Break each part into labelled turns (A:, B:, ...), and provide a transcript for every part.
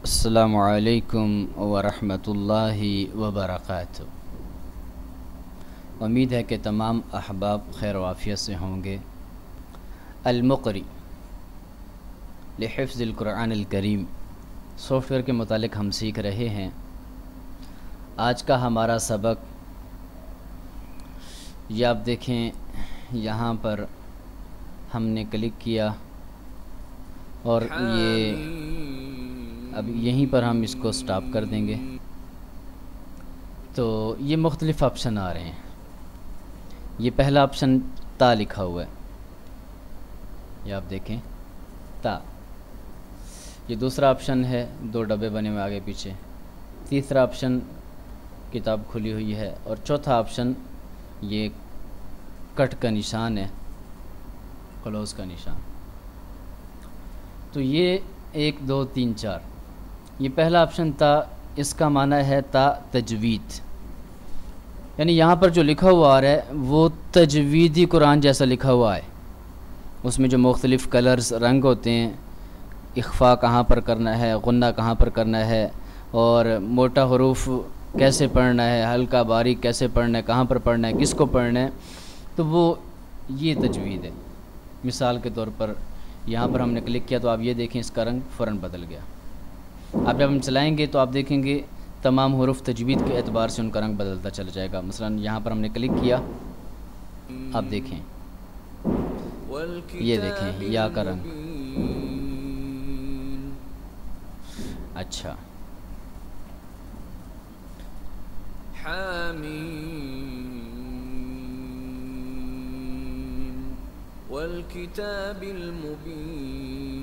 A: السلام علیکم ورحمۃ اللہ وبرکاتہ۔ امید ہے کہ تمام احباب خیر و عافیت سے ہوں گے۔ المقری لحفظ القرآن الکریم سافٹ ویئر کے متعلق ہم سیکھ رہے ہیں۔ آج کا ہمارا سبق یہ آپ دیکھیں، یہاں پر ہم نے کلک کیا اور یہ اب یہیں پر ہم اس کو سٹاپ کر دیں گے تو یہ مختلف آپشن آ رہے ہیں۔ یہ پہلا آپشن تا لکھا ہوا ہے، یہ آپ دیکھیں تا۔ یہ دوسرا آپشن ہے، دو ڈبے بنے ہوئے آگے پیچھے۔ تیسرا آپشن کتاب کھلی ہوئی ہے، اور چوتھا آپشن یہ کٹ کا نشان ہے، کلوز کا نشان۔ تو یہ 1 2 3 4، یہ پہلا آپشن تا، اس کا معنی ہے تا تجوید، یعنی یہاں پر جو لکھا ہوا آ رہا ہے وہ تجویدی قرآن جیسا لکھا ہوا ہے۔ اس میں جو مختلف کلرز رنگ ہوتے ہیں، اخفا کہاں پر کرنا ہے، غنہ کہاں پر کرنا ہے، اور موٹا حروف کیسے پڑھنا ہے، ہلکا باریک کیسے پڑھنا ہے، کہاں پر پڑھنا ہے، کس کو پڑھنا ہے، تو وہ یہ تجوید ہے۔ مثال کے طور پر یہاں پر ہم نے کلک کیا تو آپ یہ دیکھیں اس کا رنگ فوراً بدل گیا۔ اب جب ہم چلائیں گے تو آپ دیکھیں گے تمام حروف تجوید کے اعتبار سے ان کا رنگ بدلتا چلا جائے گا۔ مثلا یہاں پر ہم نے کلک کیا، آپ دیکھیں یہ دیکھیں یا کا رنگ اچھا،
B: والکتاب المبین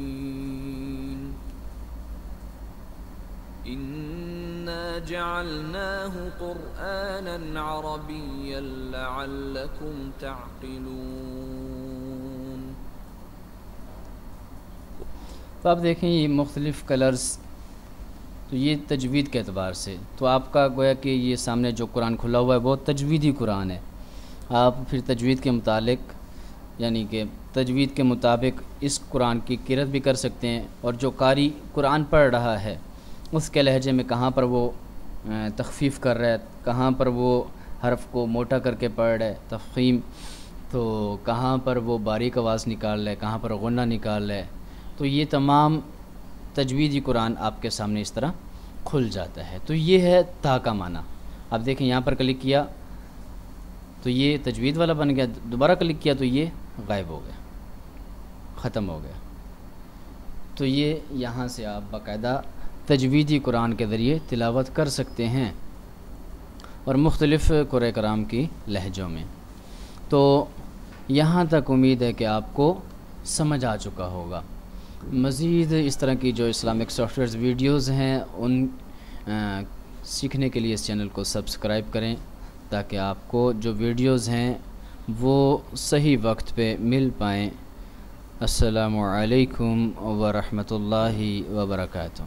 B: انا جعلناه قرآنا عربیا لعلکم تعقلون۔
A: تو آپ دیکھیں یہ مختلف کلرز، تو یہ تجوید کے اعتبار سے تو آپ کا گویا کہ یہ سامنے جو قرآن کھلا ہوا ہے وہ تجویدی قرآن ہے۔ آپ پھر تجوید کے متعلق یعنی کہ تجوید کے مطابق اس قرآن کی قرأت بھی کر سکتے ہیں، اور جو قاری قرآن پڑھ رہا ہے اس کے لہجے میں کہاں پر وہ تخفیف کر رہا ہے، کہاں پر وہ حرف کو موٹا کر کے پڑھ رہا ہے تفخیم، تو کہاں پر وہ باریک آواز نکال رہا ہے، کہاں پر غنہ نکال رہا ہے، تو یہ تمام تجویدی قرآن آپ کے سامنے اس طرح کھل جاتا ہے۔ تو یہ ہے تا کا معنی۔ آپ دیکھیں یہاں پر کلک کیا تو یہ تجوید والا بن گیا، دوبارہ کلک کیا تو یہ غائب ہو گیا، ختم ہو گیا۔ تو یہ یہاں سے آپ باقاعدہ تجویدی قرآن کے ذریعے تلاوت کر سکتے ہیں، اور مختلف قرآن کرام کی لہجوں میں۔ تو یہاں تک امید ہے کہ آپ کو سمجھ آ چکا ہوگا۔ مزید اس طرح کی جو اسلامک سافٹ ویئرز ویڈیوز ہیں ان سیکھنے کے لیے اس چینل کو سبسکرائب کریں، تاکہ آپ کو جو ویڈیوز ہیں وہ صحیح وقت پہ مل پائیں۔ السلام علیکم ورحمۃ اللہ وبرکاتہ۔